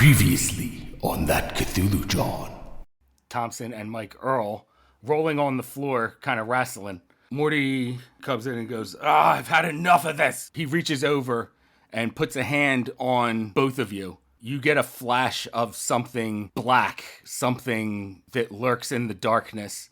Previously on That Cthulhu John. Thompson and Mike Earl rolling on the floor, kind of wrestling. Morty comes in and goes, I've had enough of this. He reaches over and puts a hand on both of you. You get a flash of something black, something that lurks in the darkness,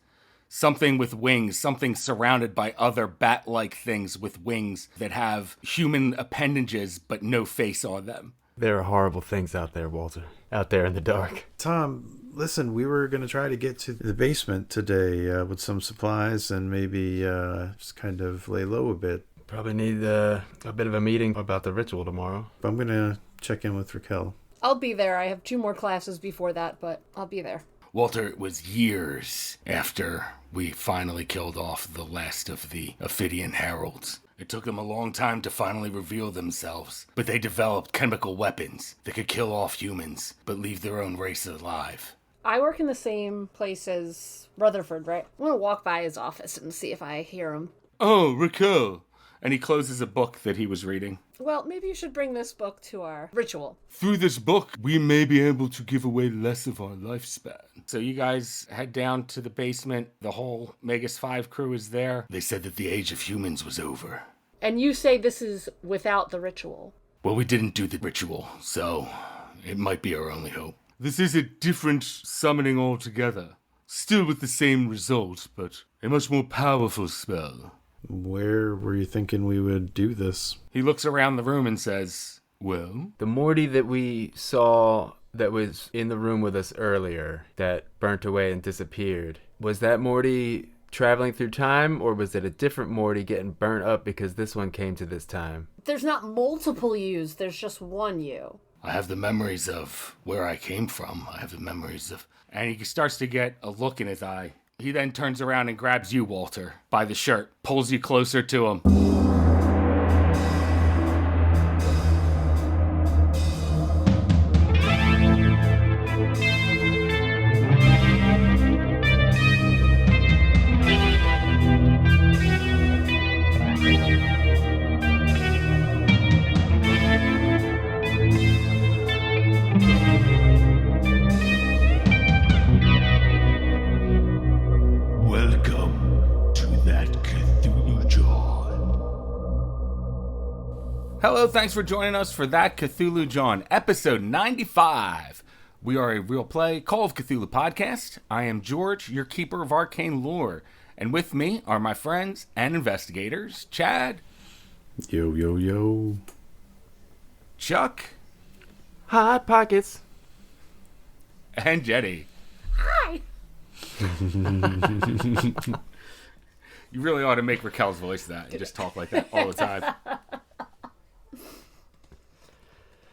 something with wings, something surrounded by other bat-like things with wings that have human appendages but no face on them. There are horrible things out there, Walter. Out there in the dark. Tom, listen, we were going to try to get to the basement today with some supplies and maybe just kind of lay low a bit. Probably need a bit of a meeting about the ritual tomorrow. I'm going to check in with Raquel. I'll be there. I have 2 more classes before that, but I'll be there. Walter, it was years after we finally killed off the last of the Ophidian Heralds. It took them a long time to finally reveal themselves, but they developed chemical weapons that could kill off humans, but leave their own race alive. I work in the same place as Rutherford, right? I'm going to walk by his office and see if I hear him. Oh, Raquel. And he closes a book that he was reading. Well, maybe you should bring this book to our ritual. Through this book, we may be able to give away less of our lifespan. So you guys head down to the basement. The whole Magus 5 crew is there. They said that the age of humans was over. And you say this is without the ritual. Well, we didn't do the ritual, so it might be our only hope. This is a different summoning altogether. Still with the same result, but a much more powerful spell. Where were you thinking we would do this? He looks around the room and says, well? The Morty that we saw that was in the room with us earlier, that burnt away and disappeared, was that Morty traveling through time, or was it a different Morty getting burnt up because this one came to this time? There's not multiple yous, there's just one you. I have the memories of where I came from. I have the memories of... And he starts to get a look in his eye. He then turns around and grabs you, Walter, by the shirt, pulls you closer to him. Hello, thanks for joining us for That Cthulhu John, episode 95. We are a real play Call of Cthulhu podcast. I am George, your keeper of arcane lore. And with me are my friends and investigators, Chad. Yo, yo, yo. Chuck. Hot Pockets. And Jetty. Hi! You really ought to make Raquel's voice that and just talk like that all the time.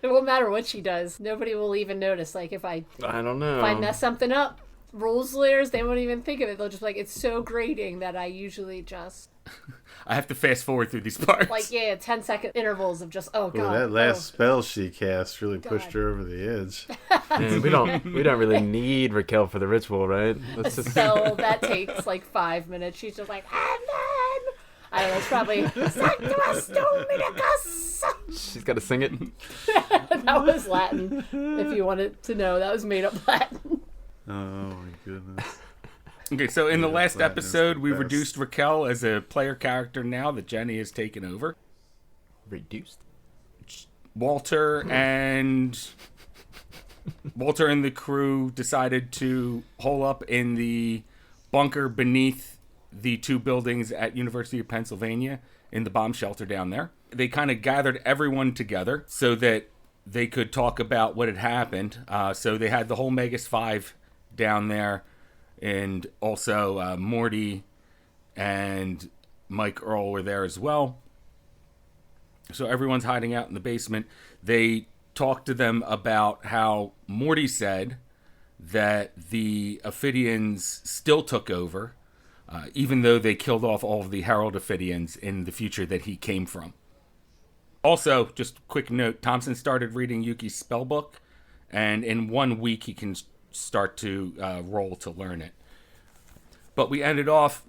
It won't matter what she does. Nobody will even notice. Like, if I don't know. If I mess something up, rules lawyers, they won't even think of it. They'll just be like, it's so grating that I usually just... I have to fast forward through these parts. Like, 10-second intervals of just, oh, God. Well, that last spell she cast really pushed her over the edge. Man, we don't really need Raquel for the ritual, right? Let's just... So that takes like 5 minutes. She's just like, and then... I don't know, it's probably... Sanctus Dominicus! She's got to sing it. That was Latin, if you wanted to know. That was made up Latin. Oh, my goodness. Okay, so in the last Latin episode, is the we best. reduced Raquel as a player character now that Jenny has taken over. Reduced? Walter and the crew decided to hole up in the bunker beneath the 2 buildings at University of Pennsylvania in the bomb shelter down there. They kind of gathered everyone together so that they could talk about what had happened. So they had the whole Magus 5 down there, and also Morty and Mike Earl were there as well. So everyone's hiding out in the basement. They talked to them about how Morty said that the Ophidians still took over, even though they killed off all of the Herald Ophidians in the future that he came from. Also, just a quick note, Thompson started reading Yuki's spellbook, and in 1 week he can start to roll to learn it. But we ended off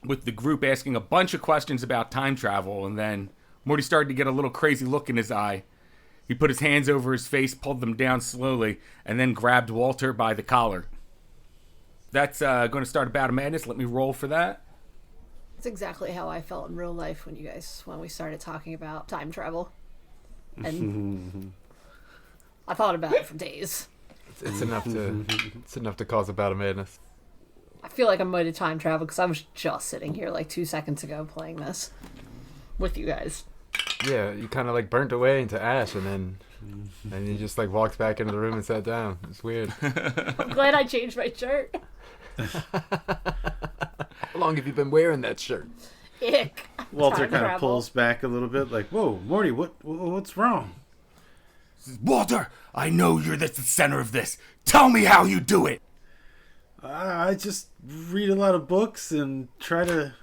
with the group asking a bunch of questions about time travel, and then Morty started to get a little crazy look in his eye. He put his hands over his face, pulled them down slowly, and then grabbed Walter by the collar. That's going to start a bout of madness. Let me roll for that. It's exactly how I felt in real life when we started talking about time travel. And I thought about it for days. It's enough to cause a bout of madness. I feel like I might have time traveled because I was just sitting here like 2 seconds ago playing this with you guys. Yeah, you kind of like burnt away into ash, and you just like walked back into the room and sat down. It's weird. I'm glad I changed my shirt. How long have you been wearing that shirt? Ick. Walter Time kind of travel. pulls back a little bit, like, "Whoa, Morty, what's wrong?" Walter, I know you're the center of this. Tell me how you do it. I just read a lot of books and try to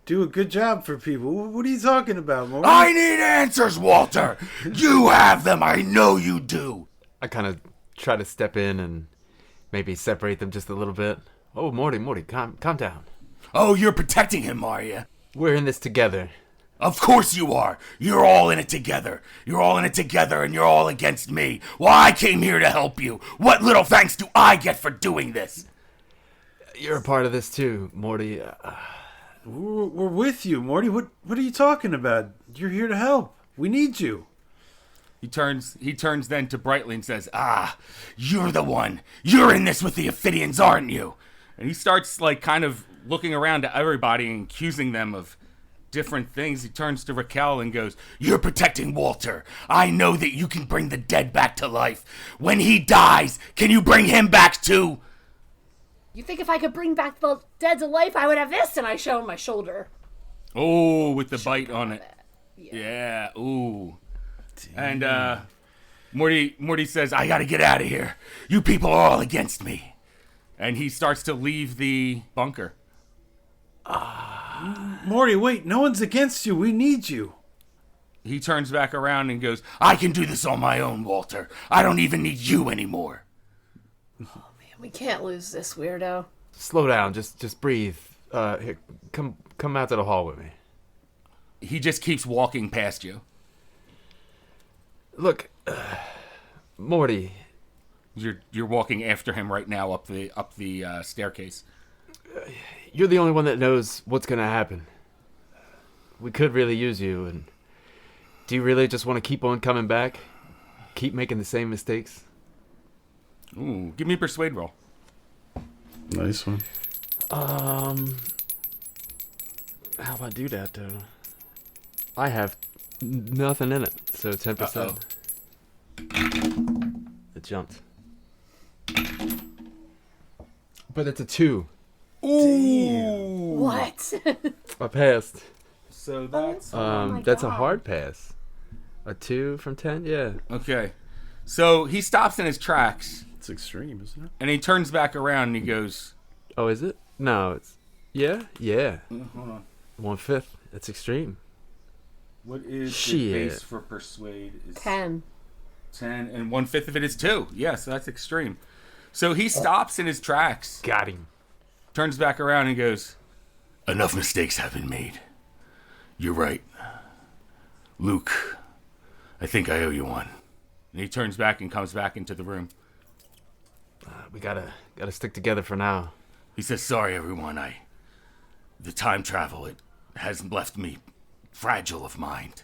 do a good job for people. What are you talking about, Morty? I need answers, Walter. You have them. I know you do. I kind of try to step in and maybe separate them just a little bit. Oh, Morty, calm down. Oh, you're protecting him, are you? We're in this together. Of course you are. You're all in it together. You're all in it together, and you're all against me. Well, I came here to help you. What little thanks do I get for doing this? You're a part of this too, Morty. We're with you, Morty. What are you talking about? You're here to help. We need you. He turns then to Brightly and says, You're the one. You're in this with the Ophidians, aren't you? and he starts like kind of looking around to everybody and accusing them of different things. He turns to Raquel and goes, You're protecting Walter. I know that you can bring the dead back to life. When he dies, can you bring him back too? You think if I could bring back the dead to life, I would have this? And I show him my shoulder. oh, with the bite on it. Yeah, ooh. And Morty says, I gotta get out of here. You people are all against me. and he starts to leave the bunker. Morty, wait. No one's against you. We need you. He turns back around and goes, I can do this on my own, Walter. I don't even need you anymore. We can't lose this weirdo. Slow down. Just breathe. Here, come out to the hall with me. he just keeps walking past you. Look, Morty. You're walking after him right now up the staircase. You're the only one that knows what's gonna happen. We could really use you, and do you really just want to keep on coming back? Keep making the same mistakes? Ooh, give me a persuade roll. Nice one. How do I do that, though? I have nothing in it, so 10%. It jumped. But it's a 2. What? I passed. So that's my That's a God. hard pass. A 2 from 10? Yeah. okay. So he stops in his tracks It's extreme, isn't it? and he turns back around and he goes, Oh, is it? No, it's... Yeah? Yeah. hold on. 1/5. That's extreme. What is Shit. the base for persuade? Is 10. 10 and 1/5 of it is 2. Yeah, so that's extreme. So he stops in his tracks, Got him. turns back around and goes, Enough mistakes have been made. You're right. Luke, I think I owe you one. and he turns back and comes back into the room. We gotta stick together for now. He says, sorry, everyone. The time travel, it has left me fragile of mind.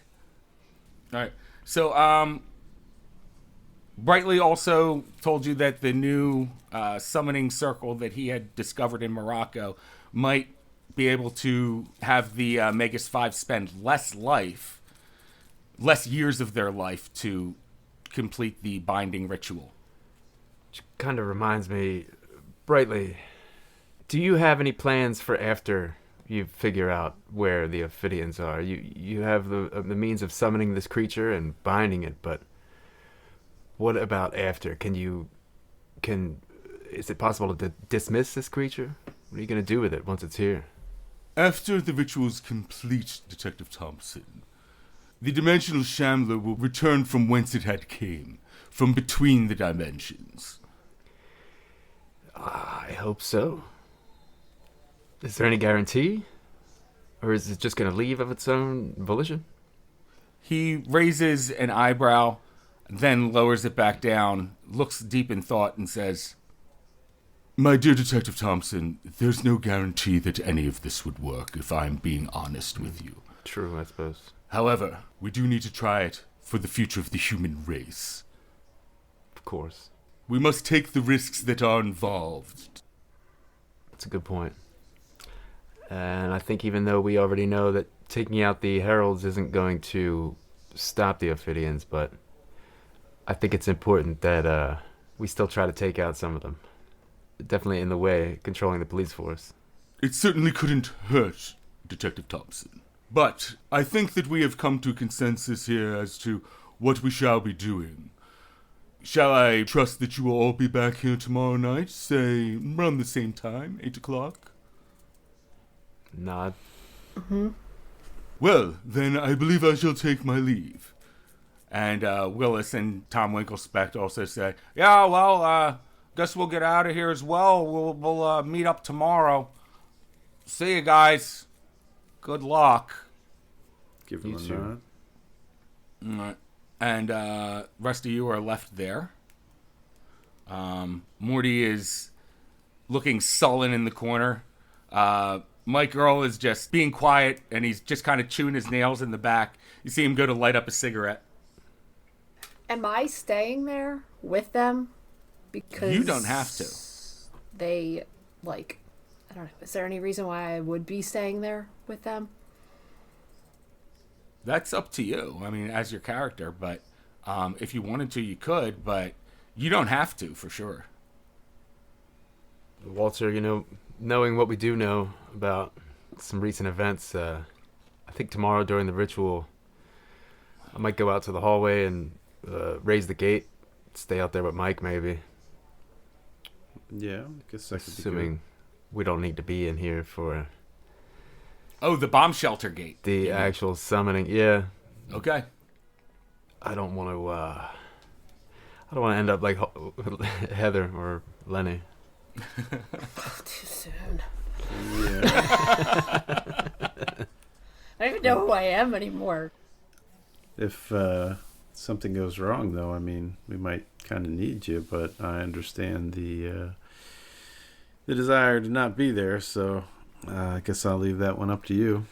All right. So, Brightly also told you that the new summoning circle that he had discovered in Morocco might be able to have the Magus 5 spend less years of their life to complete the binding ritual. Which kind of reminds me, Brightly, do you have any plans for after you figure out where the Ophidians are? You have the means of summoning this creature and binding it, but what about after? Is it possible to dismiss this creature? What are you going to do with it once it's here? After the ritual is complete, Detective Thompson, the dimensional shambler will return from whence it had came, from between the dimensions. I hope so. Is there any guarantee? Or is it just going to leave of its own volition? He raises an eyebrow. then lowers it back down, looks deep in thought, and says, "My dear Detective Thompson, there's no guarantee that any of this would work, if I'm being honest with you. True, I suppose. However, we do need to try it for the future of the human race. Of course. We must take the risks that are involved." That's a good point. And I think even though we already know that taking out the Heralds isn't going to stop the Ophidians, but I think it's important that we still try to take out some of them. Definitely in the way, controlling the police force. It certainly couldn't hurt, Detective Thompson. But I think that we have come to a consensus here as to what we shall be doing. Shall I trust that you will all be back here tomorrow night, say, around the same time, 8 o'clock? Nod. Well, then I believe I shall take my leave. And Willis and Tom Winklespect also say, "Yeah, well, guess we'll get out of here as well. We'll meet up tomorrow. See you guys. Good luck." Give him You a too. nod. All right. And rest of you are left there. Morty is looking sullen in the corner. Mike Earl is just being quiet, and he's just kind of chewing his nails in the back. You see him go to light up a cigarette. Am I staying there with them? Because You don't have to. They, like, I don't know. Is there any reason why I would be staying there with them? That's up to you. I mean, as your character, but if you wanted to, you could, but you don't have to, for sure. Walter, knowing what we do know about some recent events, I think tomorrow during the ritual, I might go out to the hallway and raise the gate, stay out there with Mike maybe, Yeah, I guess that could be assuming we don't need to be in here for Oh, the bomb shelter gate. the actual summoning. Yeah, Okay. I don't want to end up like Heather or Lenny. Too soon. good. Yeah. I don't even know who I am anymore. If something goes wrong, though, I mean, we might kind of need you, but I understand the desire to not be there, so I guess I'll leave that one up to you.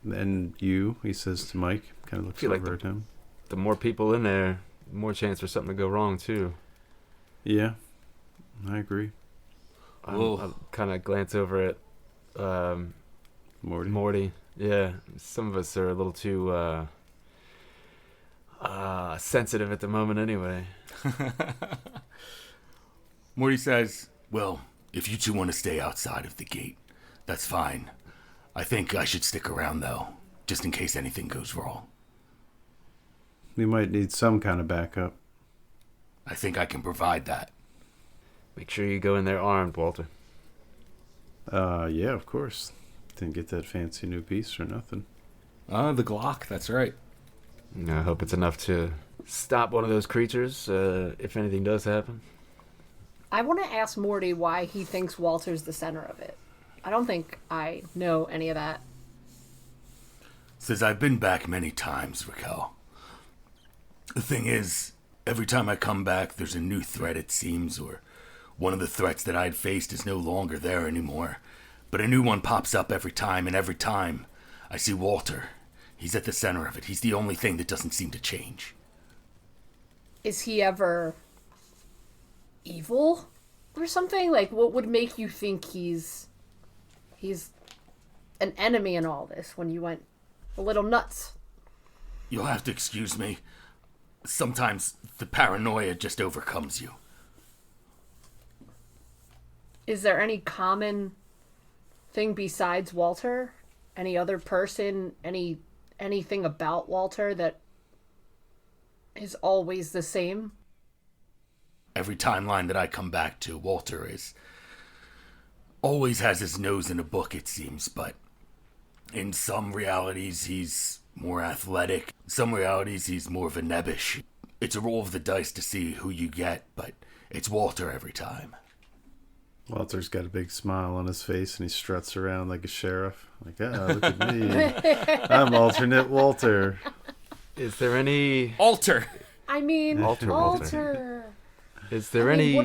And you, he says to Mike, kind of looks Feel like over at him. The more people in there, the more chance for something to go wrong too. Yeah, I agree. Whoa. I'll kind of glance over at Morty. Morty. Yeah, some of us are a little too sensitive at the moment anyway. Morty says, Well, if you two want to stay outside of the gate, that's fine. I think I should stick around, though, just in case anything goes wrong. We might need some kind of backup. I think I can provide that. Make sure you go in there armed, Walter. Yeah, of course. Didn't get that fancy new piece for nothing. the Glock, that's right. I hope it's enough to stop one of those creatures if anything does happen. I want to ask Morty why he thinks Walter's the center of it. I don't think I know any of that. Says I've been back many times, Raquel. The thing is, every time I come back, there's a new threat, it seems, or one of the threats that I'd faced is no longer there anymore. But a new one pops up every time, and every time I see Walter. He's at the center of it. He's the only thing that doesn't seem to change. Is he ever evil or something? Like, what would make you think he's an enemy in all this when you went a little nuts? You'll have to excuse me. Sometimes the paranoia just overcomes you. Is there any common thing besides Walter? Any other person? Anything about Walter that is always the same? Every timeline that I come back to, Walter always has his nose in a book, it seems, but in some realities he's more athletic. In some realities he's more of a nebbish. It's a roll of the dice to see who you get, but it's Walter every time. Walter's got a big smile on his face, and he struts around like a sheriff. Like, look at me. I'm alternate Walter. Is there any... Alter! I mean, Walter. Walter. Is there I mean, any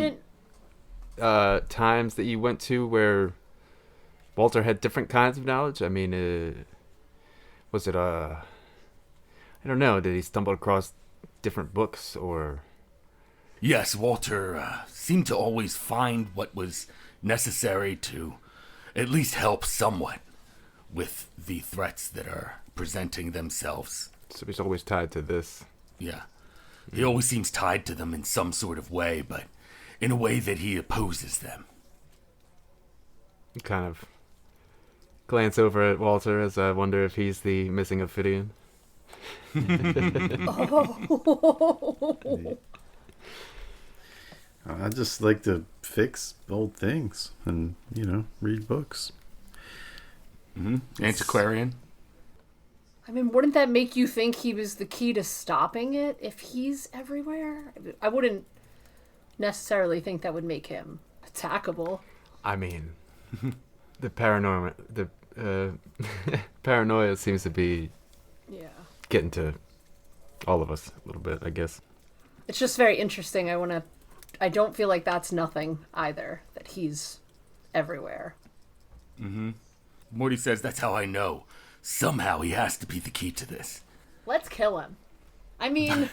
wouldn't times that you went to where Walter had different kinds of knowledge? I mean, was it I don't know. Did he stumble across different books or? Yes, Walter seemed to always find what was necessary to at least help somewhat with the threats that are presenting themselves. So he's always tied to this. Yeah. He always seems tied to them in some sort of way, but in a way that he opposes them. Kind of glance over at Walter as I wonder if he's the missing Ophidian. I just like to fix old things and, read books. Antiquarian. I mean, wouldn't that make you think he was the key to stopping it if he's everywhere? I wouldn't necessarily think that would make him attackable. I mean, the paranoia seems to be Yeah. getting to all of us a little bit, I guess. It's just very interesting. I don't feel like that's nothing either, that he's everywhere. Morty says, that's how I know. Somehow he has to be the key to this. Let's kill him. I mean,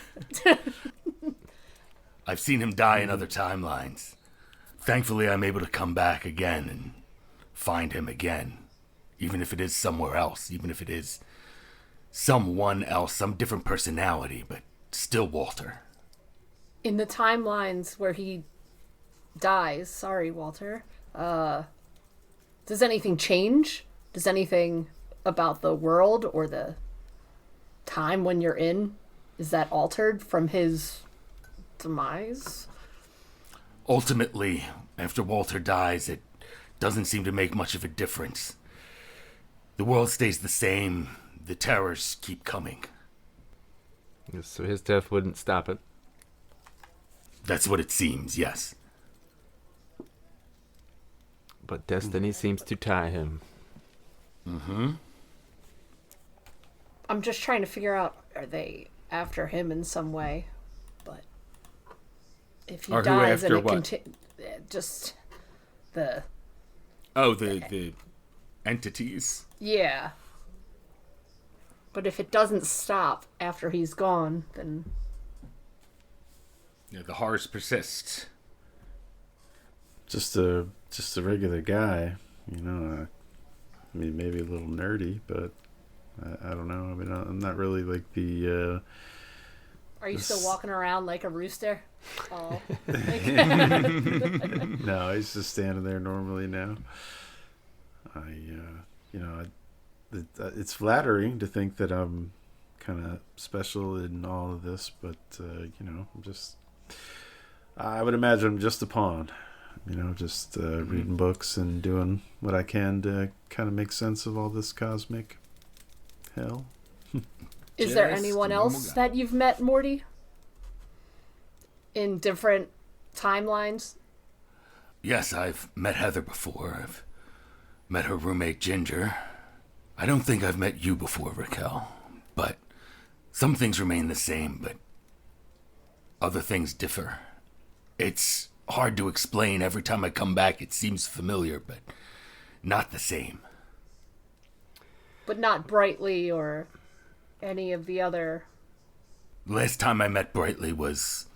I've seen him die in other timelines. Thankfully, I'm able to come back again and find him again. Even if it is somewhere else, even if it is someone else, some different personality, but still Walter. in the timelines where he dies, sorry, Walter, does anything change? Does anything about the world or the time when you're in, is that altered from his demise? Ultimately, after Walter dies, it doesn't seem to make much of a difference. The world stays the same. The terrors keep coming. So his death wouldn't stop it. That's what it seems, yes. But destiny seems to tie him. I'm just trying to figure out, are they after him in some way? But if he Or who dies and after it what? just the Oh, the entities. yeah. But if it doesn't stop after he's gone, then Yeah, the horrors persist. Just a regular guy, I mean, maybe a little nerdy, but I don't know. I mean, I'm not really like the. are you still walking around like a rooster? Oh, No, he's just standing there normally now. It's flattering to think that I'm kind of special in all of this, but I'm just. I would imagine I'm just a pawn, just reading books and doing what I can to kind of make sense of all this cosmic hell. is there Just anyone a normal else guy. that you've met, Morty? In different timelines? Yes, I've met Heather before. I've met her roommate, Ginger. I don't think I've met you before, Raquel. But some things remain the same, but other things differ. It's hard to explain. Every time I come back, it seems familiar, but not the same. But not Brightly or any of the other. The last time I met Brightly was,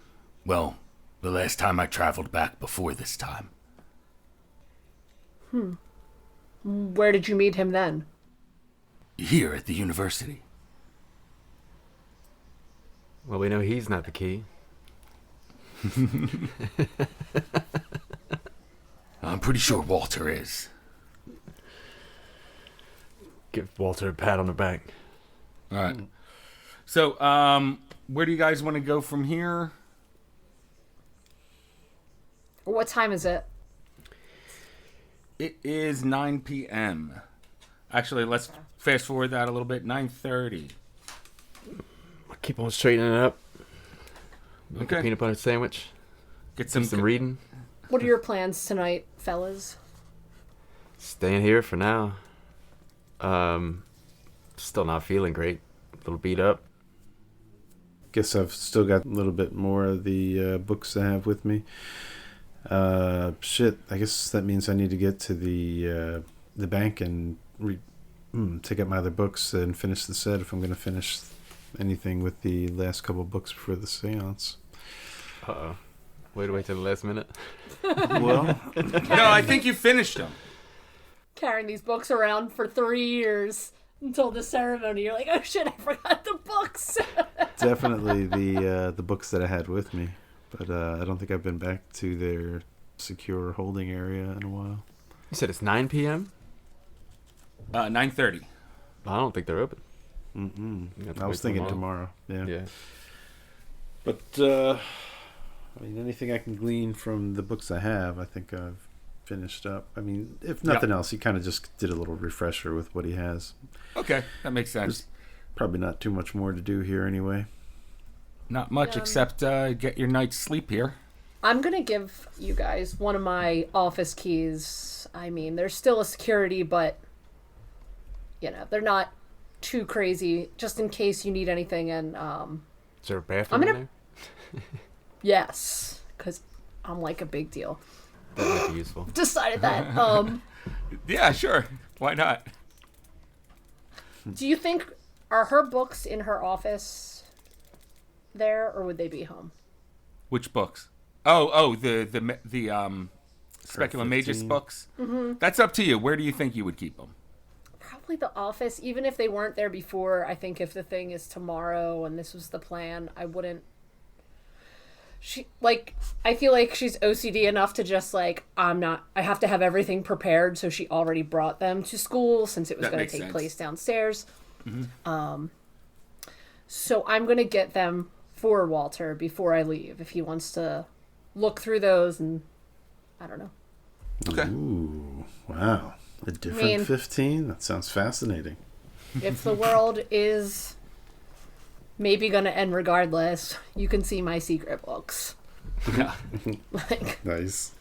well, the last time I traveled back before this time. Where did you meet him then? Here at the university. Well, we know he's not the key. I'm pretty sure Walter is. Give Walter a pat on the back. All right. So, where do you guys want to go from here? What time is it? It is 9 p.m. Actually, let's fast forward that a little bit. 9:30. Keep on straightening it up. Make a Okay. peanut butter sandwich. Get Some some reading. What are your plans tonight, fellas? Staying here for now. Still not feeling great. A little beat up. guess I've still got a little bit more of the books I have with me. Shit, I guess that means I need to get to the bank and take out my other books and finish the set if I'm going to finish anything with the last couple books before the seance. Uh-oh. Way to wait till the last minute. Well, No, I think you finished them. Carrying these books around for 3 years until the ceremony. You're like, oh shit, I forgot the books. definitely the books that I had with me, but I don't think I've been back to their secure holding area in a while. You said it's 9 p.m.? 9:30. I don't think they're open. I was thinking tomorrow. Yeah. But I mean, anything I can glean from the books I have, I think I've finished up. I mean, if nothing else, he kind of just did a little refresher with what he has. Okay, that makes sense. There's probably not too much more to do here anyway. Not much except get your night's sleep here. I'm going to give you guys one of my office keys. I mean, there's still a security, but, you know, they're not too crazy, just in case you need anything. And, Is there a bathroom in there? yes, because I'm like a big deal. That might be useful. Decided that. Yeah, sure. Why not? Do you think, are her books in her office there, or would they be home? Which books? Oh, the Speculum Magus 15. books. Mm-hmm. That's up to you. Where do you think you would keep them? Probably the office, even if they weren't there before. I think if the thing is tomorrow and this was the plan, I wouldn't. I feel like she's OCD enough to just like, I have to have everything prepared, so she already brought them to school since it was going to take place downstairs. Mm-hmm. So I'm going to get them for Walter before I leave if he wants to look through those, and I don't know. Okay. Ooh, wow. A different 15? That sounds fascinating. If the world is maybe going to end regardless, you can see my secret books. Yeah. Like, Nice.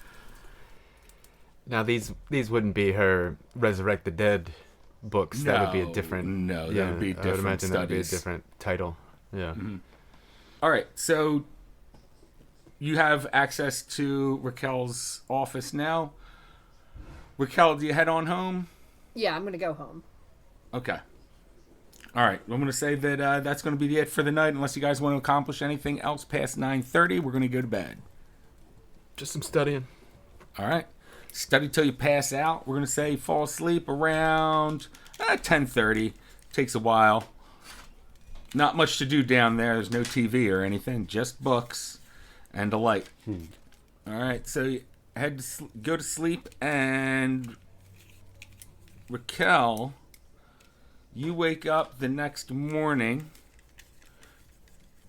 Now, these wouldn't be her Resurrect the Dead books. That would be a different... No, that would be I would different imagine that would be a studies. different title. Yeah. Mm-hmm. All right, so you have access to Raquel's office now. Raquel, do you head on home? yeah, I'm going to go home. Okay. All right, I'm going to say that that's going to be it for the night. Unless you guys want to accomplish anything else past 9:30, we're going to go to bed. Just some studying. All right. Study till you pass out. We're going to say fall asleep around 10:30. Takes a while. Not much to do down there. There's no TV or anything. Just books and a light. All right. So you go to sleep, and Raquel, you wake up the next morning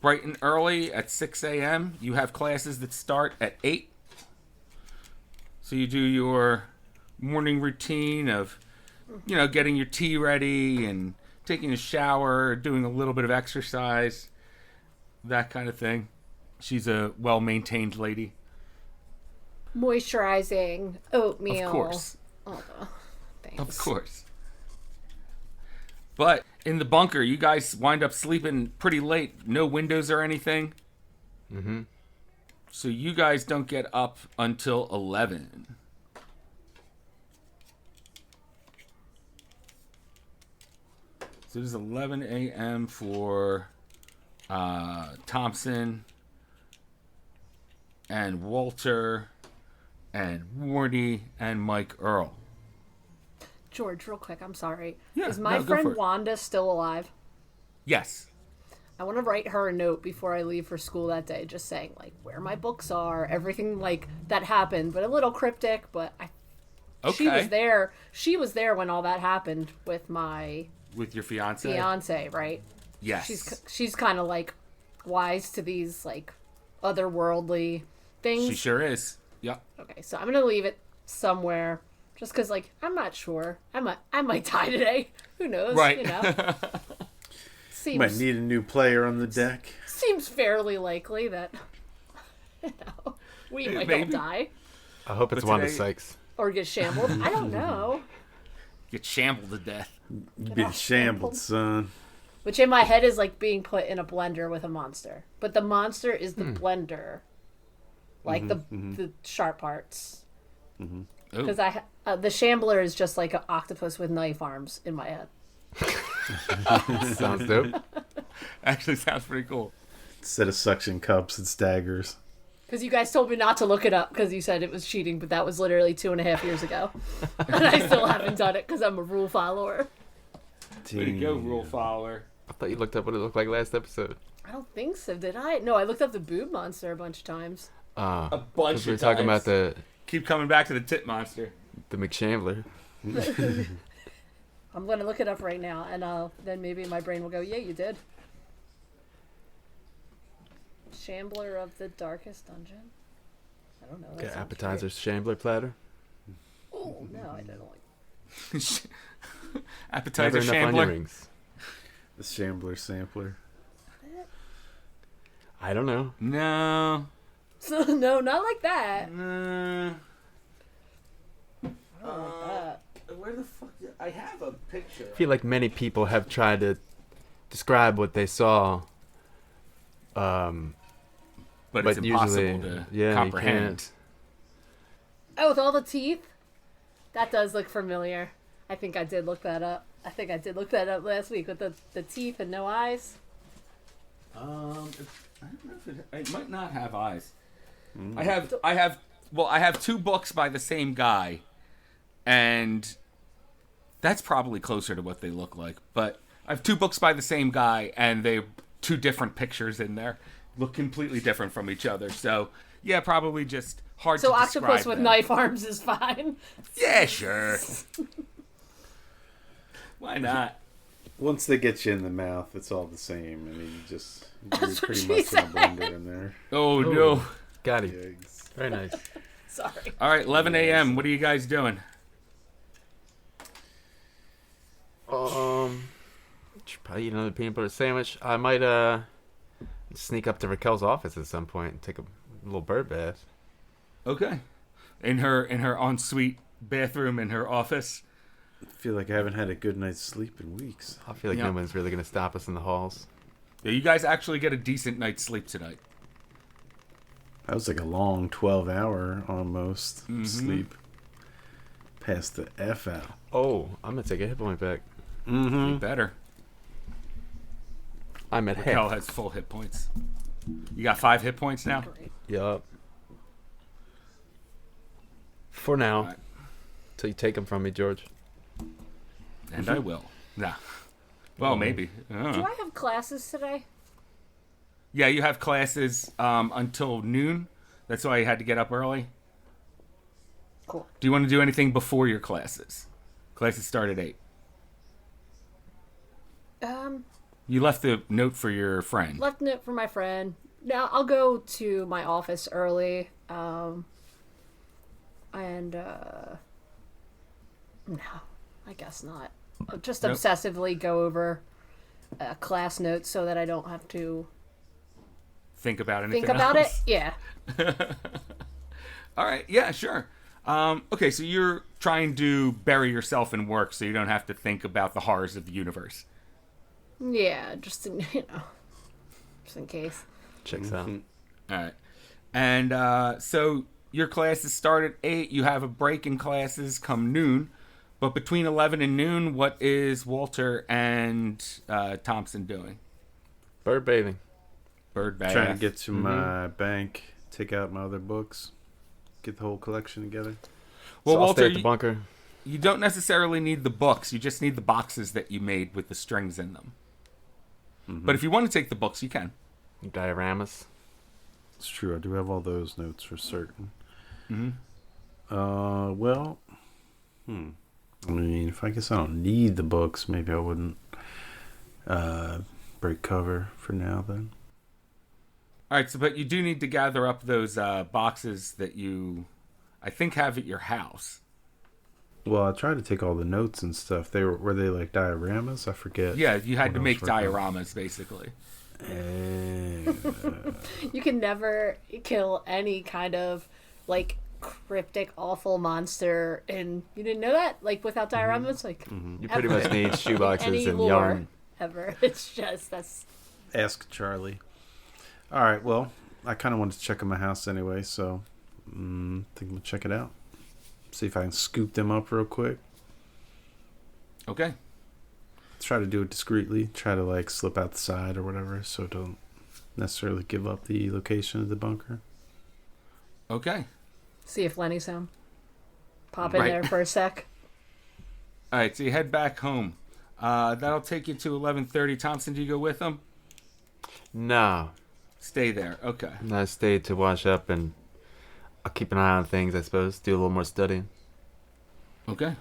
bright and early at 6 a.m. You have classes that start at 8. So you do your morning routine of, getting your tea ready and taking a shower, doing a little bit of exercise, that kind of thing. She's a well-maintained lady. Moisturizing, oatmeal. Of course. Oh, thanks. Of course. But in the bunker, you guys wind up sleeping pretty late. No windows or anything. Mm-hmm. So you guys don't get up until 11. So it is 11 a.m. for Thompson and Walter and Morty and Mike Earl. George, real quick, I'm sorry. Yeah, Is my no, go for friend it. Wanda still alive? Yes. I want to write her a note before I leave for school that day, just saying, like, where my books are, everything, like, that happened, but a little cryptic, but she was there. She was there when all that happened with my With your fiance? fiance, right? Yes. She's kind of, like, wise to these, like, otherworldly things. She sure is. Yep. Okay, so I'm going to leave it somewhere, just because, like, I'm not sure. I might die today. Who knows? Right. You know? Might need a new player on the deck. Seems fairly likely that we might all Maybe. die I hope it's But Wanda today- Sykes. or get shambled. I don't know. Get shambled to death. You've been shambled, son. which in my head is like being put in a blender with a monster. But the monster is the blender, like the sharp parts. Because the Shambler is just like an octopus with knife arms in my head. Sounds dope. Actually, sounds pretty cool. Instead of suction cups, it's daggers. Because you guys told me not to look it up because you said it was cheating, but that was literally 2.5 years ago. And I still haven't done it because I'm a rule follower. Way to go, rule follower. I thought you looked up what it looked like last episode. I don't think so, did I? No, I looked up the boob monster a bunch of times. A bunch We were of talking about times. Keep coming back to the tit monster. the McShambler. I'm going to look it up right now, and then maybe my brain will go, yeah, you did. Shambler of the Darkest Dungeon? I don't know. that Got sounds appetizer Shambler platter. weird. Oh, no, I don't like Appetizer Never enough onion Shambler. rings. The Shambler sampler. I don't know. No. So, no, not like that. No. I don't like that. Where the fuck? I have a picture. I feel like many people have tried to describe what they saw. But it's impossible usually, to you comprehend. can't. Oh, with all the teeth? That does look familiar. I think I did look that up. I think I did look that up last week with the teeth and no eyes. I don't know if it might not have eyes. I have 2 books by the same guy, and that's probably closer to what they look like. But I have 2 books by the same guy, and they 2 different pictures in there, look completely different from each other. So yeah, probably just hard So to octopus describe with them. knife arms is fine. Yeah, sure. Why not? Once they get you in the mouth, it's all the same. I mean, you're That's what pretty she much in a said. blender in there. Oh no! Got it. Yikes. Very nice. Sorry. All right, 11 a.m. What are you guys doing? Should probably eat another peanut butter sandwich. I might sneak up to Raquel's office at some point and take a little bird bath. Okay, in her ensuite bathroom in her office. I feel like I haven't had a good night's sleep in weeks. I feel like Yeah. no one's really gonna stop us in the halls. Yeah, you guys actually get a decent night's sleep tonight. That was like a long 12-hour almost Mm-hmm. sleep. Passed the F out. Oh, I'm gonna take a hit point back. Mm-hmm. You better. I'm at Raquel half. has full hit points. You got 5 hit points now. Great. Yup. For now, Alright. till you take them from me, George. And I will. Nah. Well, maybe. I don't Do know. I have classes today? Yeah, you have classes until noon. That's why you had to get up early. Cool. Do you want to do anything before your classes? Classes start at 8. You left the note for your friend. Left note for my friend. Now I'll go to my office early. No, I guess not. I'll just Nope. obsessively go over class notes so that I don't have to Think about anything think about it. else? Yeah. All right. Yeah, sure. Okay, so you're trying to bury yourself in work so you don't have to think about the horrors of the universe. Yeah, just in, just in case. Checks out. All right. And so your classes start at 8. You have a break in classes come noon. But between 11 and noon, what is Walter and Thompson doing? Bird bathing. Bird bath. Trying to get to my bank, take out my other books, get the whole collection together. Well, So I'll stay Walter, at the bunker. you don't necessarily need the books. You just need the boxes that you made with the strings in them. But if you want to take the books, you can. Dioramas. It's true. I do have all those notes for certain. Mm-hmm. Well, I mean, if I guess I don't need the books, maybe I wouldn't break cover for now then. All right, so but you do need to gather up those boxes that you, I think, have at your house. Well, I tried to take all the notes and stuff. Were they like dioramas? I forget. Yeah, you had what to I make was working on. dioramas, basically. You can never kill any kind of like cryptic, awful monster, and you didn't know that, like without dioramas, like You pretty much need shoeboxes Any and lore. yarn ever. It's just that's Ask Charlie. All right, well, I kind of wanted to check on my house anyway, so I think we'll check it out. See if I can scoop them up real quick. Okay. Try to do it discreetly. Try to like slip out the side or whatever, so don't necessarily give up the location of the bunker. Okay. see if Lenny's home. Pop in Right. there for a sec. All right, so you head back home. That'll take you to 11:30. Thompson, do you go with them? No. Stay there. Okay. I stayed to wash up and I'll keep an eye on things, I suppose. Do a little more studying. Okay.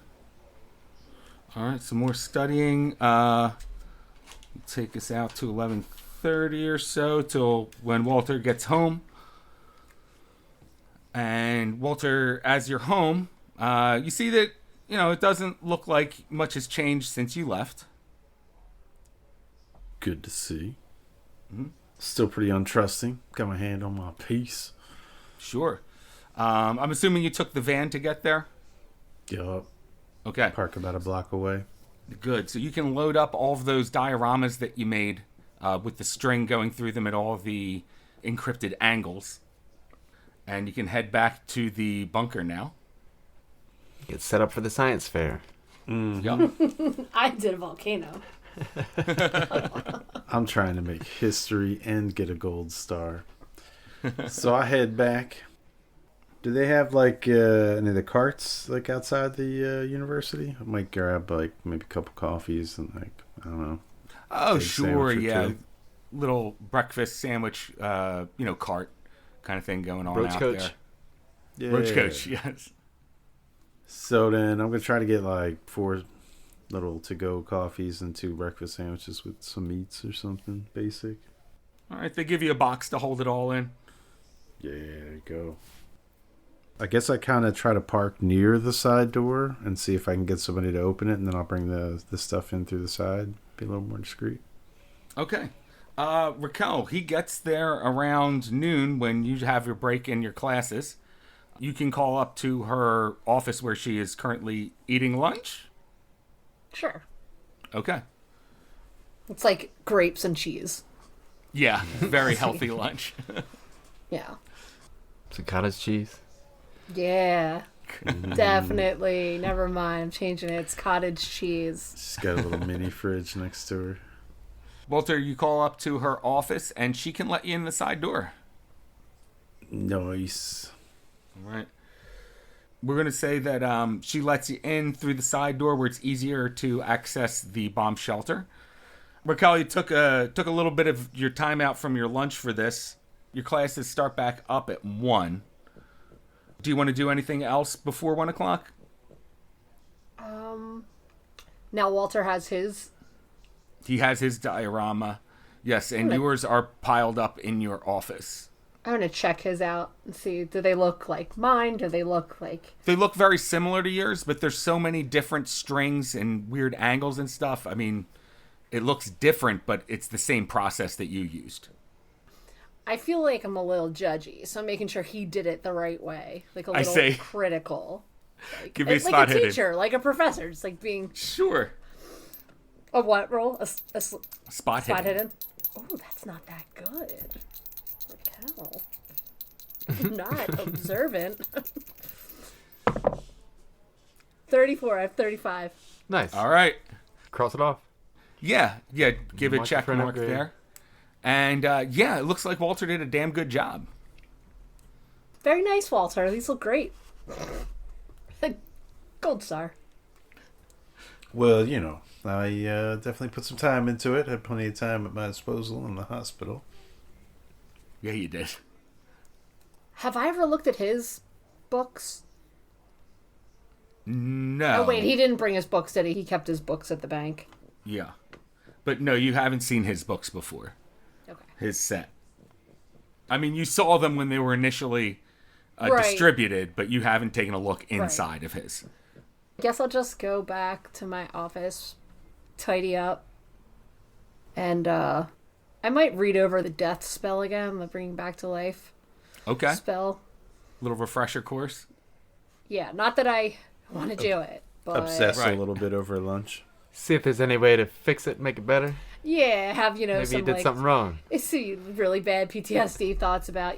All right, some more studying. Take us out to 11:30 or so till when Walter gets home. And Walter, as you're home, you see that, it doesn't look like much has changed since you left. Good to see. Mhm. Still pretty untrusting. Got my hand on my piece. Sure. I'm assuming you took the van to get there? Yup. Okay. Park about a block away. Good. So you can load up all of those dioramas that you made with the string going through them at all the encrypted angles. And you can head back to the bunker now. Get set up for the science fair. Yep. I did a volcano. I'm trying to make history and get a gold star. So I head back. Do they have like any of the carts like outside the university? I might grab like maybe a couple coffees and like I don't know. Oh, Egg sure. sandwich or Yeah. two. Little breakfast sandwich, cart kind of thing going on Roach out coach. there. Yeah. Roach coach, yes. So then I'm gonna try to get like 4 little to-go coffees and 2 breakfast sandwiches with some meats or something basic. All right, they give you a box to hold it all in. Yeah, there you go. I guess I kind of try to park near the side door and see if I can get somebody to open it, and then I'll bring the stuff in through the side. Be a little more discreet. Okay. Raquel, he gets there around noon when you have your break in your classes. You can call up to her office where she is currently eating lunch. Sure. Okay. It's like grapes and cheese. Yeah, very healthy lunch. Yeah. Some cottage cheese. Yeah. Definitely. Never mind. I'm changing it. It's cottage cheese. She's got a little mini fridge next to her. Walter, you call up to her office and she can let you in the side door. Nice. All right. We're going to say that she lets you in through the side door where it's easier to access the bomb shelter. Raquel, you took a little bit of your time out from your lunch for this. Your classes start back up at 1. Do you want to do anything else before 1 o'clock? Now Walter has his. He has his diorama. Yes, and yours are piled up in your office. I'm going to check his out and see. Do they look like mine? Do they look like. They look very similar to yours, but there's so many different strings and weird angles and stuff. I mean, it looks different, but it's the same process that you used. I feel like I'm a little judgy, so I'm making sure he did it the right way. Like a I little see. critical. Like, Give me a like spot a hidden. teacher, like a professor. It's like being. Sure. A what role? A Spot spot hidden. hidden? Oh, that's not that good. Raquel. Not observant. 34. I have 35. Nice. All right. Cross it off. Yeah. Give a Mark it check for an mark upgrade. there. And it looks like Walter did a damn good job. Very nice, Walter. These look great. Gold star. Well, I definitely put some time into it. Had plenty of time at my disposal in the hospital. Yeah, you did. Have I ever looked at his books? No. Oh, wait, he didn't bring his books, did he? He kept his books at the bank. Yeah. But no, you haven't seen his books before. Okay. His set. I mean, you saw them when they were initially Right. distributed, but you haven't taken a look inside of his. Guess I'll just go back to my office, tidy up, and I might read over the death spell again, the bringing back to life Okay. spell. Little refresher course. Yeah, not that I want to do it, but Obsess Right. a little bit over lunch. See if there's any way to fix it, make it better. Yeah, have, Maybe some you did something wrong. see really bad PTSD thoughts about,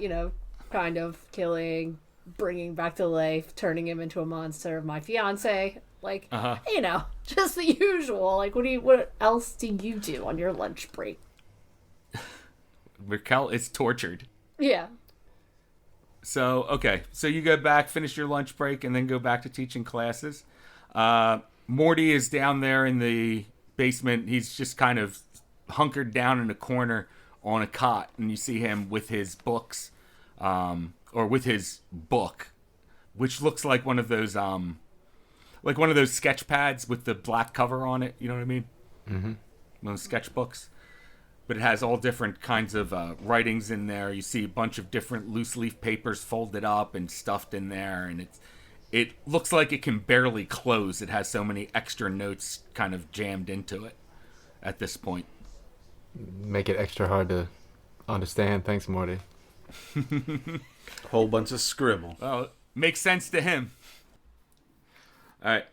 kind of killing, bringing back to life, turning him into a monster, my fiance. Like, just the usual. Like, what else do you do on your lunch break? Raquel is tortured. Yeah. So, okay. So you go back, finish your lunch break, and then go back to teaching classes. Morty is down there in the basement. He's just kind of hunkered down in a corner on a cot, and you see him with his books, or with his book, which looks like one of those sketch pads with the black cover on it. You know what I mean? Mm-hmm. One of those sketchbooks. But it has all different kinds of writings in there. You see a bunch of different loose leaf papers folded up and stuffed in there, and it looks like it can barely close. It has so many extra notes kind of jammed into it at this point. Make it extra hard to understand. Thanks, Morty. Whole bunch of scribble. Well, makes sense to him. All right.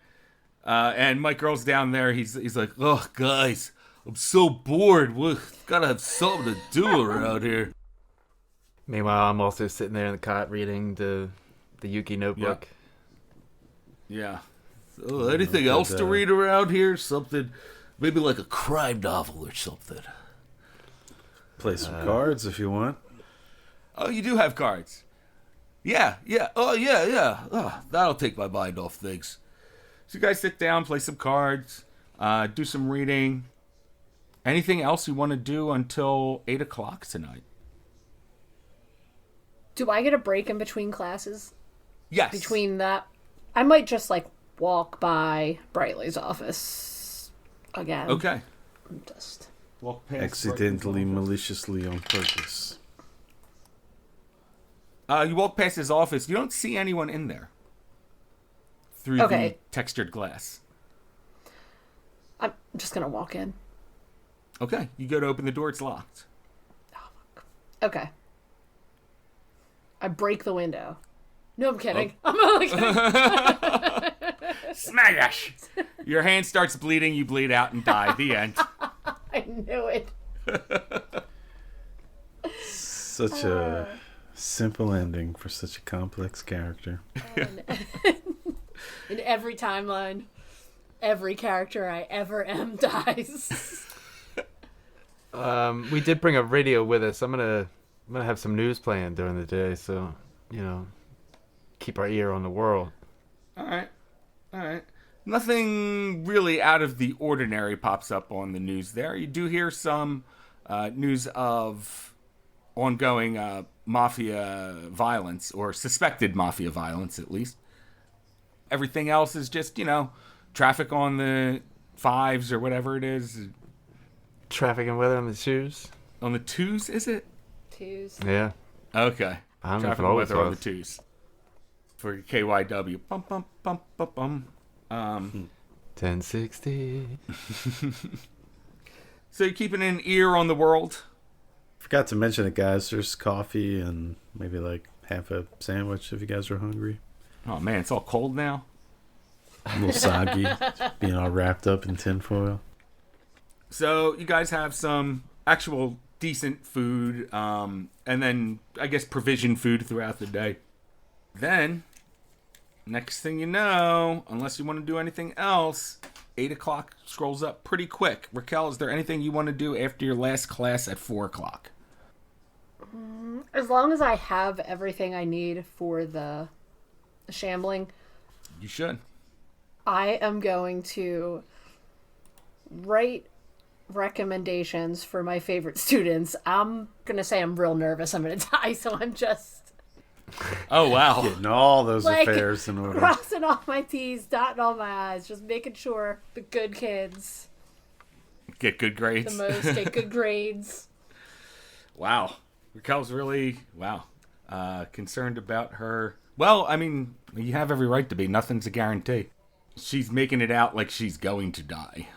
And Mike Earl's down there. He's like, oh, guys, I'm so bored. We gotta have something to do around here. Meanwhile, I'm also sitting there in the cot reading the Yuki notebook. Yeah. So, anything else to read around here? Something, maybe like a crime novel or something. Play some cards if you want. Oh, you do have cards. Yeah. Oh, yeah. Oh, that'll take my mind off things. So you guys sit down, play some cards, do some reading. Anything else you want to do until 8 o'clock tonight? Do I get a break in between classes? Yes. Between that, I might just walk by Brightly's office again. Okay. Just Walk past Accidentally, Brightly's office. maliciously, on purpose. You walk past his office. You don't see anyone in there. Through the textured glass. I'm just gonna walk in. Okay. You go to open the door. It's locked. Okay. I break the window. No, I'm kidding. I'm only kidding. Smash! Your hand starts bleeding. You bleed out and die. The end. I knew it. Such a simple ending for such a complex character. In every timeline, every character I ever am dies. We did bring a radio with us. I'm gonna have some news playing during the day, so keep our ear on the world. All right. Nothing really out of the ordinary pops up on the news there. You do hear some news of ongoing mafia violence, or suspected mafia violence, at least. Everything else is just, traffic on the fives or whatever it is. Traffic and weather on the shoes. On the twos, is it? Twos. Yeah. Okay. I don't know if Traffic it and always weather on the was. twos. For KYW. Bum, bum, bum, bum, bum. 1060. So you're keeping an ear on the world? Forgot to mention it, guys. There's coffee and maybe half a sandwich if you guys are hungry. Oh, man, it's all cold now. A little soggy, being all wrapped up in tinfoil. So you guys have some actual decent food, and then, I guess, provision food throughout the day. Then, next thing you know, unless you want to do anything else, 8 o'clock scrolls up pretty quick. Raquel, is there anything you want to do after your last class at 4 o'clock? As long as I have everything I need for the shambling, You should. I am going to write recommendations for my favorite students. I'm going to say I'm real nervous I'm going to die, so I'm just Oh, wow. Getting all those affairs in order. crossing all my T's, dotting all my I's, just making sure the good kids, Get good the grades. most, get good grades. Wow. Raquel's really, concerned about her. Well, I mean, you have every right to be. Nothing's a guarantee. She's making it out like she's going to die.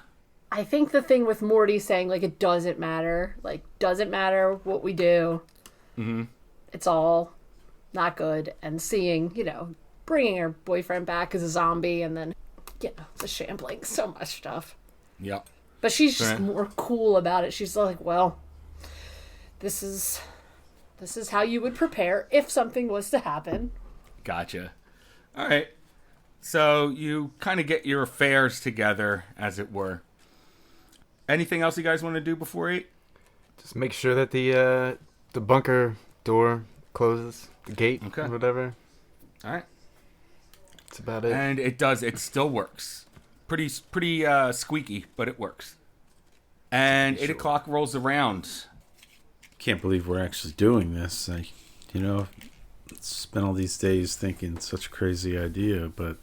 I think the thing with Morty saying, it doesn't matter. Doesn't matter what we do. Mm-hmm. It's all not good. And seeing, bringing her boyfriend back as a zombie and then, the shambling. So much stuff. Yep. But she's just Right. more cool about it. She's like, well, this is how you would prepare if something was to happen. Gotcha. All right. So you kind of get your affairs together, as it were. Anything else you guys want to do before 8? Just make sure that the bunker door closes, the gate, Okay. or whatever. All right. That's about it. And it does. It still works. Pretty squeaky, but it works. And 8 o'clock rolls around. Can't believe we're actually doing this. Spent all these days thinking such a crazy idea, but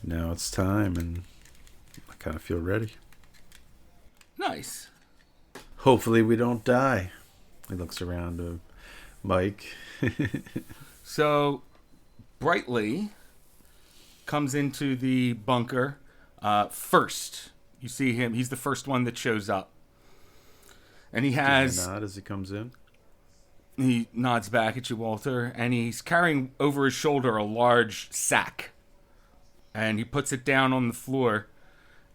now it's time, and I kind of feel ready. Nice. Hopefully we don't die. He looks around to Mike. So, Brightly comes into the bunker first. You see him. He's the first one that shows up. And he has... Nod as he comes in. He nods back at you, Walter, and he's carrying over his shoulder a large sack. And he puts it down on the floor,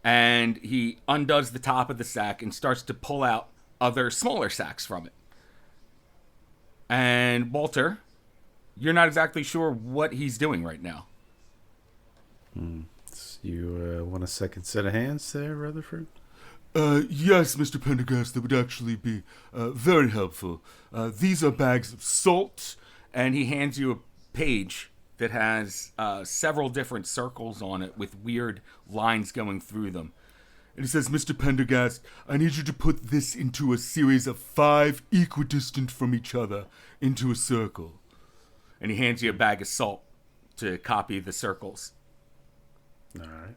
and he undoes the top of the sack and starts to pull out other smaller sacks from it. And Walter, you're not exactly sure what he's doing right now. You want a second set of hands there, Rutherford? Yes, Mr. Pendergast, that would actually be very helpful. These are bags of salt. And he hands you a page that has several different circles on it with weird lines going through them. And it says, Mr. Pendergast, I need you to put this into a series of 5 equidistant from each other into a circle. And he hands you a bag of salt to copy the circles. All right.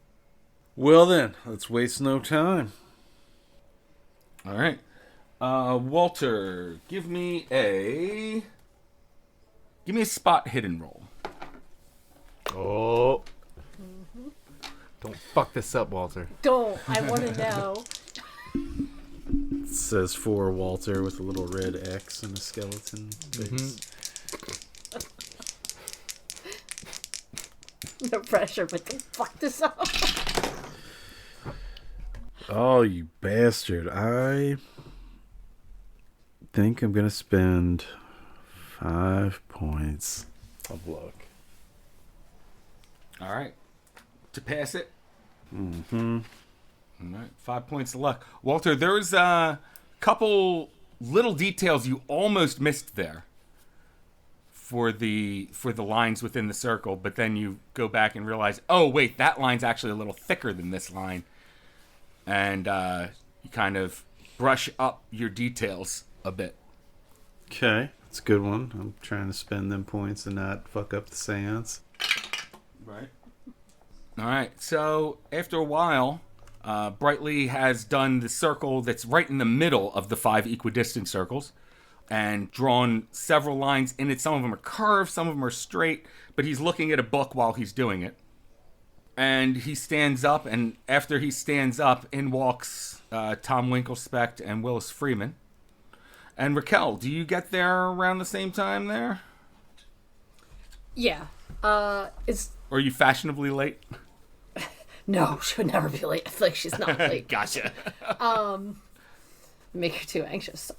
Well then, let's waste no time. All right. Walter, give me a spot hidden roll. Oh. Don't fuck this up, Walter. Don't. I want to know. It says for Walter with a little red X and a skeleton face. No pressure, but don't fuck this up. Oh, you bastard. I think I'm going to spend 5 points of luck. All right. To pass it. Mm-hmm. All right. 5 points of luck. Walter, there's a couple little details you almost missed there for the lines within the circle, but then you go back and realize, oh, wait, that line's actually a little thicker than this line. And you kind of brush up your details a bit. Okay, that's a good one. I'm trying to spend them points and not fuck up the seance. Right. All right. So after a while, Brightly has done the circle that's right in the middle of the 5 equidistant circles and drawn several lines in it. Some of them are curved, some of them are straight, but he's looking at a book while he's doing it. And he stands up, and after he stands up, in walks Tom Winklespect and Willis Freeman. And Raquel, do you get there around the same time there? Yeah. It's Or are you fashionably late? no. She would never be late. I feel like she's not late. Gotcha. Make her too anxious.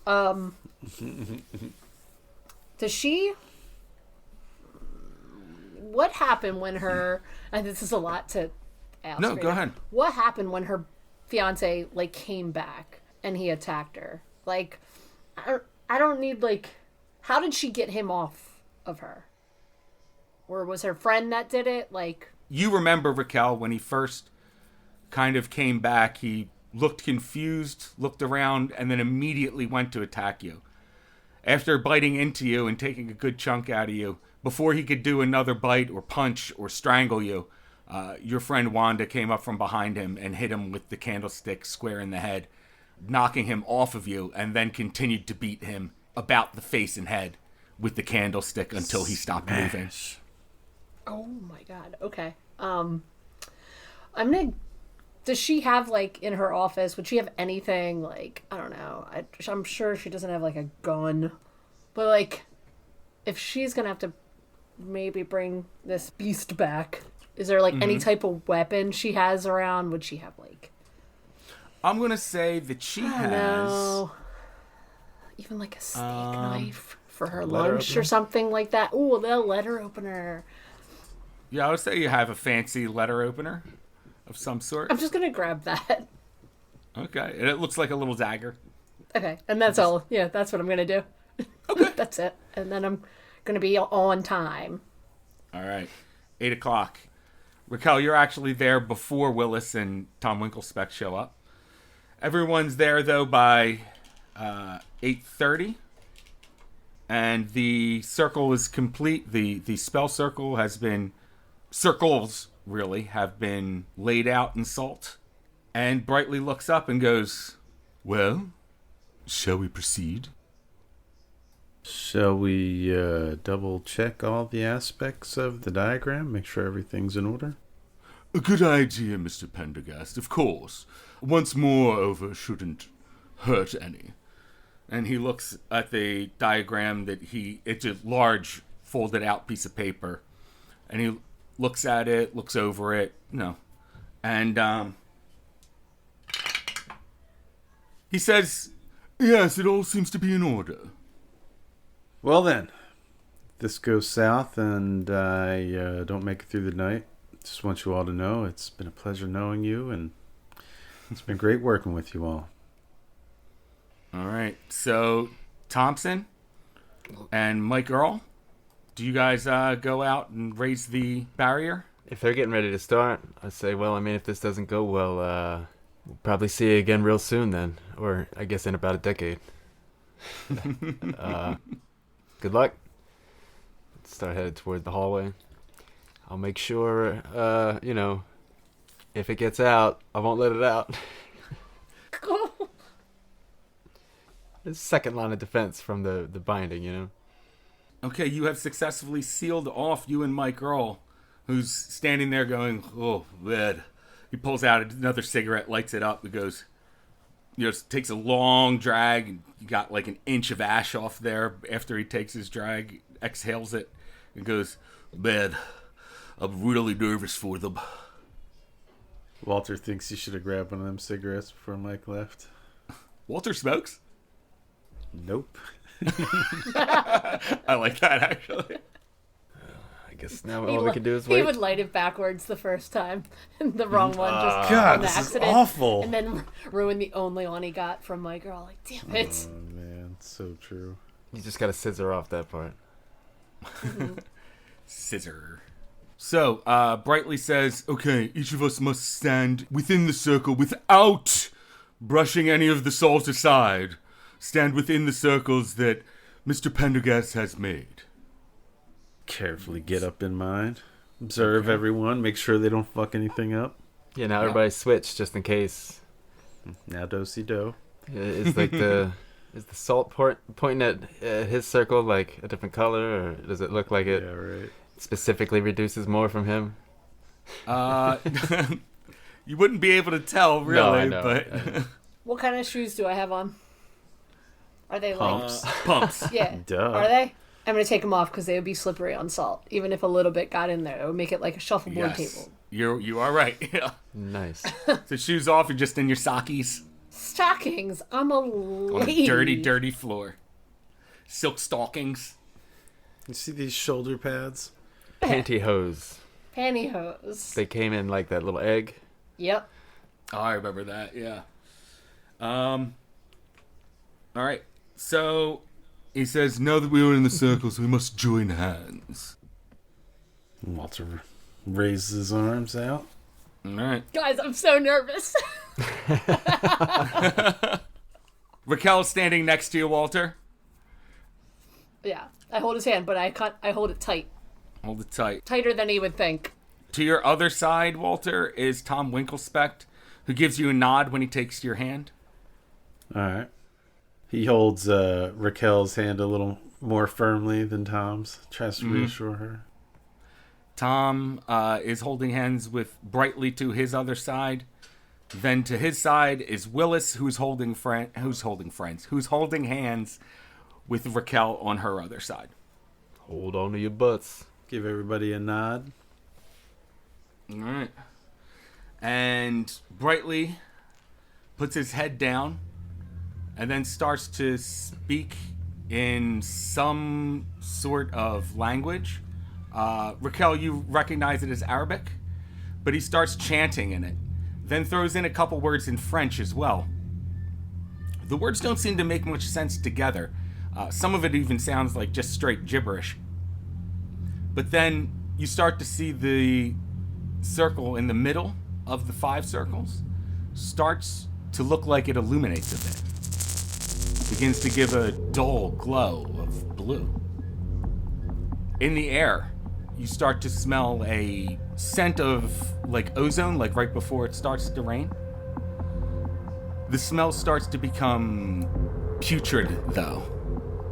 Does she? What happened when her? And this is a lot to ask. No, right go now. ahead. What happened when her fiance came back and he attacked her? I don't need how did she get him off of her? Or was her friend that did it? You remember, Raquel, when he first kind of came back, he looked confused, looked around, and then immediately went to attack you. After biting into you and taking a good chunk out of you, before he could do another bite or punch or strangle you, your friend Wanda came up from behind him and hit him with the candlestick square in the head, knocking him off of you, and then continued to beat him about the face and head with the candlestick until he stopped moving. oh my god. Okay. I'm gonna. Does she have in her office? Would she have anything I don't know? I'm sure she doesn't have a gun, but if she's gonna have to maybe bring this beast back, Is there like any type of weapon she has around? Would she have like, I'm gonna say that she I has. don't know, even like a steak knife for her lunch opener? or something like that? Ooh, the letter opener. Yeah, I would say you have a fancy letter opener of some sort. I'm just gonna grab that. Okay, and it looks like a little dagger. Okay, and that's all. Yeah, that's what I'm gonna do. Okay, that's it. And then I'm gonna be on time. All right, 8 o'clock. Raquel, you're actually there before Willis and Tom Winklespect show up. Everyone's there though by 8:30, and the circle is complete. The spell circle has been circles really have been laid out in salt. And Brightly looks up and goes, "Well, shall we proceed?" Shall we double check all the aspects of the diagram? Make sure everything's in order? A good idea, Mr. Pendergast, of course. Once more over shouldn't hurt any. And he looks at the diagram it's a large folded out piece of paper. And he looks at it, looks over it, and he says, Yes, it all seems to be in order. Well then, if this goes south and I don't make it through the night, just want you all to know it's been a pleasure knowing you, and it's been great working with you all. all right, so Thompson and Mike Earl, do you guys go out and raise the barrier? If they're getting ready to start, I say, well, I mean, if this doesn't go well, we'll probably see you again real soon then. Or I guess in about a decade. Good luck. Let's start headed toward the hallway. I'll make sure, if it gets out, I won't let it out. It's second line of defense from the binding, Okay, you have successfully sealed off you and Mike Earl, who's standing there going, "Oh, red." He pulls out another cigarette, lights it up, and goes, takes a long drag, and you got like an inch of ash off there after he takes his drag, exhales it, and goes, Bad. I'm really nervous for them. Walter thinks you should have grabbed one of them cigarettes before Mike left. "Walter smokes?" Nope. I like that, actually. I guess now all we can do is He wait. would light it backwards the first time, and the wrong one just God, on this is accident, awful. and then ruin the only one he got from my girl. Like, damn it! Oh man, so true. You just gotta scissor off that part. Scissor. So, Brightly says, Okay, each of us must stand within the circle without brushing any of the salt aside. Stand within the circles that Mr. Pendergast has made. Carefully get up in mind. Observe everyone. Make sure they don't fuck anything up. Yeah, now everybody switch just in case. Now do-si-do. Is like is the salt pointing at his circle like a different color, or does it look like it Yeah, right. specifically reduces more from him? you wouldn't be able to tell, really, I know. but What kind of shoes do I have on? Are they Pumps. pumps. like? Yeah. Duh. Are they? I'm gonna take them off because they would be slippery on salt. Even if a little bit got in there, it would make it like a shuffleboard Yes. table. You are right. Yeah. Nice. So shoes off, you're just in your sockies Stockings. I'm a on lady. a dirty, dirty floor. Silk stockings. You see these shoulder pads? Pantyhose. Pantyhose. They came in like that little egg. Yep. Oh, I remember that. Yeah. All right. So He says, now that we are in the circles, we must join hands. Walter raises his arms out. all right. Guys, I'm so nervous. Raquel's standing next to you, Walter. Yeah. I hold his hand, but I hold it tight. Hold it tight. Tighter than he would think. To your other side, Walter, is Tom Winklespect, who gives you a nod when he takes your hand. All right. He holds Raquel's hand a little more firmly than Tom's. Tries to reassure her. Tom is holding hands with Brightly to his other side. Then to his side is Willis, who's holding hands with Raquel on her other side. Hold on to your butts. Give everybody a nod. All right. And Brightly puts his head down and then starts to speak in some sort of language. Raquel, you recognize it as Arabic, but he starts chanting in it, then throws in a couple words in French as well. The words don't seem to make much sense together. Some of it even sounds like just straight gibberish. But then you start to see the circle in the middle of the 5 circles starts to look like it illuminates a bit. Begins to give a dull glow of blue. In the air, you start to smell a scent of like ozone, like right before it starts to rain. The smell starts to become putrid, though.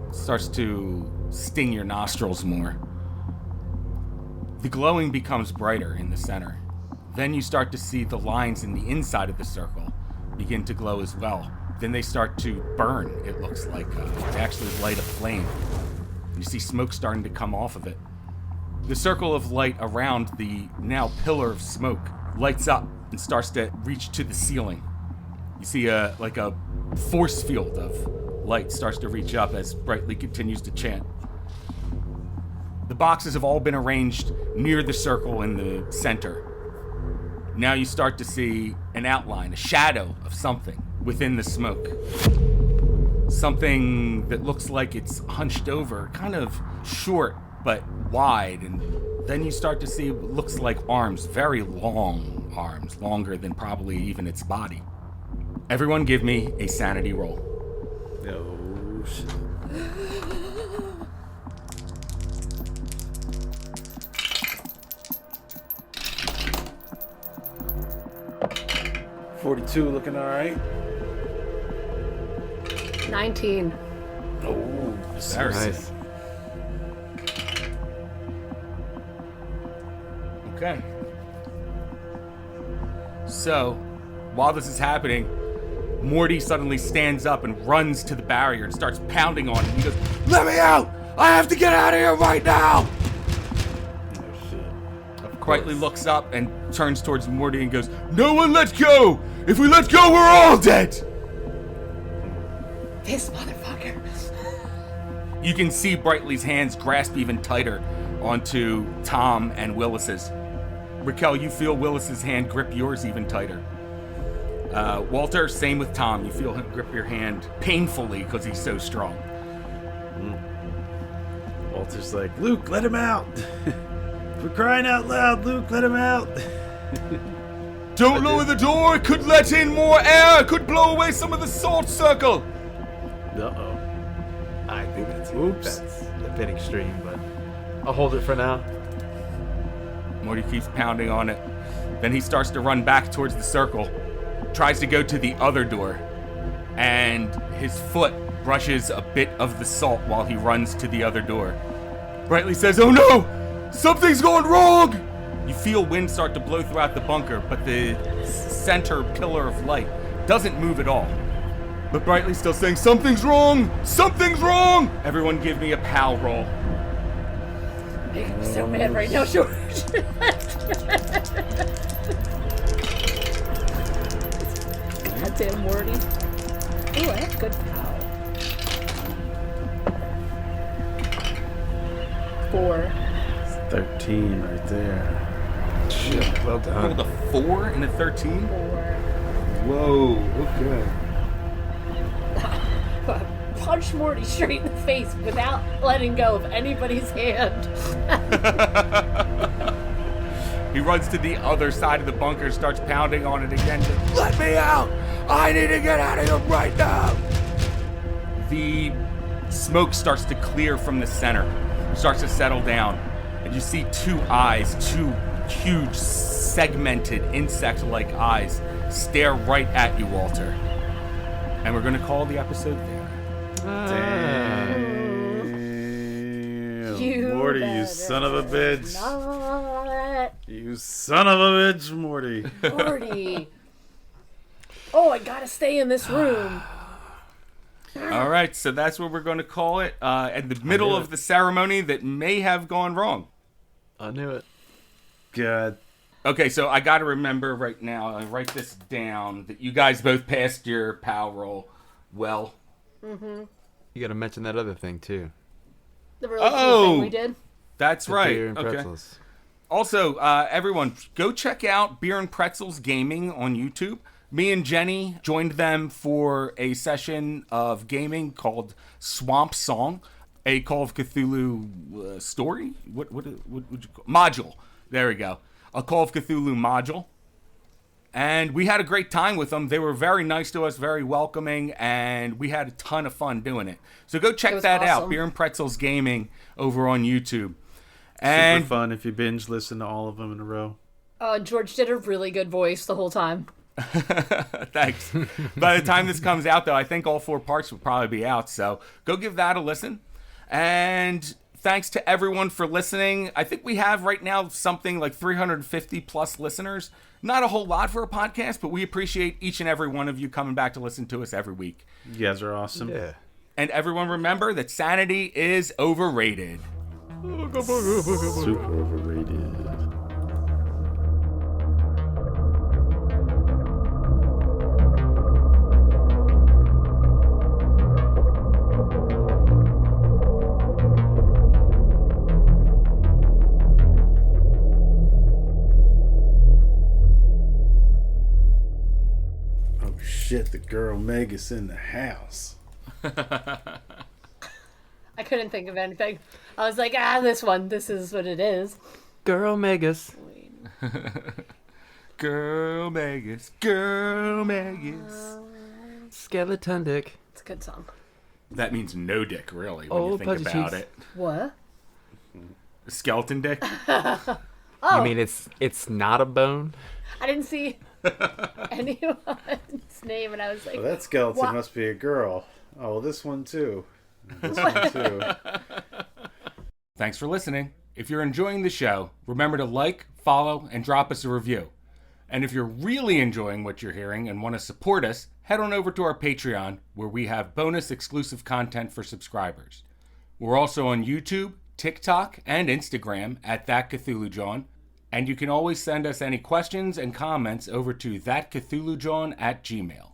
It starts to sting your nostrils more. The glowing becomes brighter in the center. Then you start to see the lines in the inside of the circle begin to glow as well. Then they start to burn, it looks like. They actually light a flame. You see smoke starting to come off of it. The circle of light around the now pillar of smoke lights up and starts to reach to the ceiling. You see a force field of light starts to reach up as Brightly continues to chant. The boxes have all been arranged near the circle in the center. Now you start to see an outline, a shadow of something within the smoke. Something that looks like it's hunched over, kind of short but wide, and then you start to see what looks like arms, very long arms, longer than probably even its body. Everyone give me a sanity roll. Oh, shit. 42 looking all right. 19. Oh, Very Nice. Okay. So, while this is happening, Morty suddenly stands up and runs to the barrier and starts pounding on it. He goes, "Let me out! I have to get out of here right now!" Oh, shit. Brightly looks up and turns towards Morty and goes, "No one let go! If we let go, we're all dead!" This motherfucker. You can see Brightly's hands grasp even tighter onto Tom and Willis's. Raquel, you feel Willis's hand grip yours even tighter. Walter, same with Tom. You feel him grip your hand painfully because he's so strong. Walter's like, Luke, let him out. We're crying out loud, Luke, let him out. Don't lower the door. It could let in more air. It could blow away some of the salt circle. Uh-oh. I think that's Oops. that's a bit extreme, but I'll hold it for now. Morty keeps pounding on it. Then he starts to run back towards the circle. Tries to go to the other door. And his foot brushes a bit of the salt while he runs to the other door. Brightly says, "Oh no! Something's gone wrong!" You feel wind start to blow throughout the bunker, but the center pillar of light doesn't move at all. But Brightly's still saying, "Something's wrong! Something's wrong!" Everyone give me a PAL roll. Making me so mad right now, George. Goddamn Morty. Ooh, I have good power. 4. 13 right there. Shit, well I rolled done. a 4 and a 13. 4. Whoa, okay. Punch Morty straight in the face without letting go of anybody's hand. He runs to the other side of the bunker, starts pounding on it again. "Let me out! I need to get out of here right now!" The smoke starts to clear from the center, starts to settle down, and you see 2 eyes, 2 huge, segmented, insect-like eyes stare right at you, Walter. And we're going to call the episode there. Damn. You Morty, you better son of a bitch. Not You son of a bitch, Morty. Morty. Oh, I gotta stay in this room. All right, so that's what we're going to call it. At the middle of the ceremony that may have gone wrong. I knew it. God Okay, so I got to remember right now, I write this down, that you guys both passed your POW roll well. You got to mention that other thing too. The really cool thing we Oh! did. That's The right. beer and Okay. pretzels. Also, everyone, go check out Beer and Pretzels Gaming on YouTube. Me and Jenny joined them for a session of gaming called Swamp Song, a Call of Cthulhu story. What would you call module? There we go. A Call of Cthulhu module. And we had a great time with them. They were very nice to us, very welcoming, and we had a ton of fun doing it. So go check was that out, awesome. Beer and Pretzels Gaming over on YouTube. Super And fun if you binge listen to all of them in a row. George did a really good voice the whole time. thanks. By the time this comes out, though, I think all 4 parts will probably be out. So go give that a listen. And thanks to everyone for listening. I think we have right now something like 350 plus listeners. Not a whole lot for a podcast, but we appreciate each and every one of you coming back to listen to us every week. You guys are awesome. Yeah. And everyone remember that sanity is overrated. Super overrated. Oh shit, the girl Megas in the house. I couldn't think of anything. I was like, this one. This is what it is. Girl Megas. Girl Megas, Girl Megas. Skeleton dick. It's a good song. That means no dick, really, when you Oh, think pudgy about cheeks. it. What? Skeleton dick? Oh, You mean it's not a bone? I didn't see anyone's name, and I was like, Well, that skeleton What? must be a girl. Oh, well, this one too. This one too. Thanks for listening. If you're enjoying the show, remember to like, follow, and drop us a review. And if you're really enjoying what you're hearing and want to support us, head on over to our Patreon, where we have bonus exclusive content for subscribers. We're also on YouTube, TikTok, and Instagram at That Cthulhu John. And you can always send us any questions and comments over to thatcthulhujohn@gmail.com.